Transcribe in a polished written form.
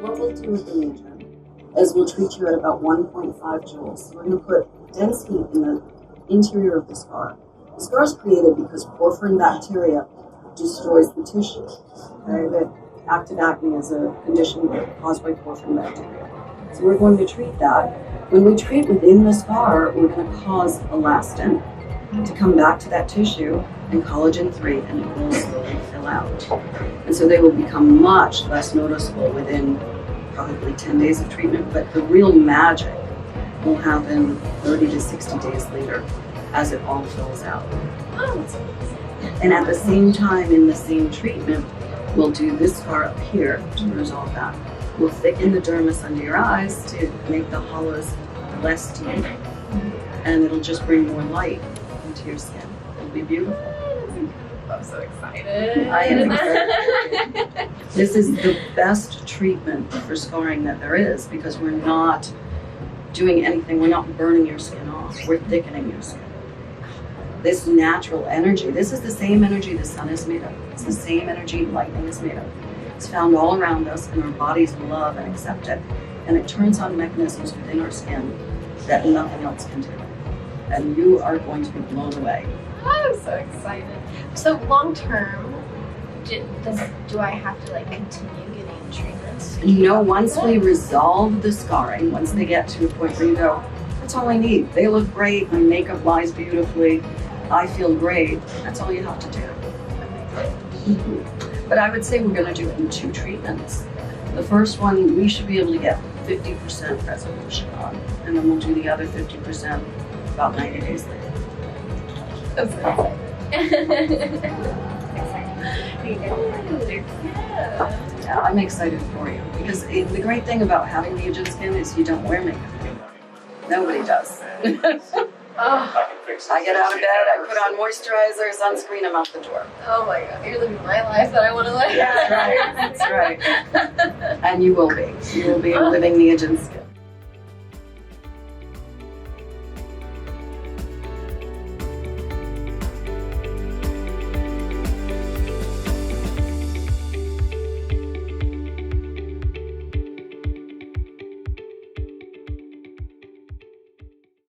what we'll do with the NeoGen is we'll treat you at about 1.5 joules. So we're going to put dense heat in the interior of the scar. The scar is created because porphyrin bacteria destroys the tissue. Okay? That active acne is a condition caused by porphyrin bacteria. So we're going to treat that. When we treat within the scar, we're going to cause elastin to come back to that tissue and collagen 3, and it will slowly fill out. And so they will become much less noticeable within probably 10 days of treatment, but the real magic will happen 30 to 60 days later as it all fills out. And at the same time, in the same treatment, we'll do this scar up here to resolve that. We'll thicken the dermis under your eyes to make the hollows less deep, and it'll just bring more light into your skin. It'll be beautiful. I'm so excited. I am excited. This is the best treatment for scarring that there is, because we're not doing anything. We're not burning your skin off. We're thickening your skin. This natural energy, this is the same energy the sun is made of. It's the same energy lightning is made of. It's found all around us, and our bodies love and accept it. And it turns on mechanisms within our skin that nothing else can do. And you are going to be blown away. I'm so excited. So long term, do I have to like continue getting treatments? You know, once we resolve the scarring, once they get to a point where you go, that's all I need. They look great, my makeup lies beautifully, I feel great. That's all you have to do. But I would say we're going to do it in 2 treatments. The first one, we should be able to get 50% resolution on, and then we'll do the other 50% about 90 days later. I'm so excited. Yeah, I'm excited for you, because the great thing about having NeoGen skin is you don't wear makeup. Nobody does. I get out of bed, I put on moisturizer, sunscreen, I'm out the door. Oh my god, you're living my life that I want to live. Yeah, right. That's right. And you will be. You will be living NeoGen skin.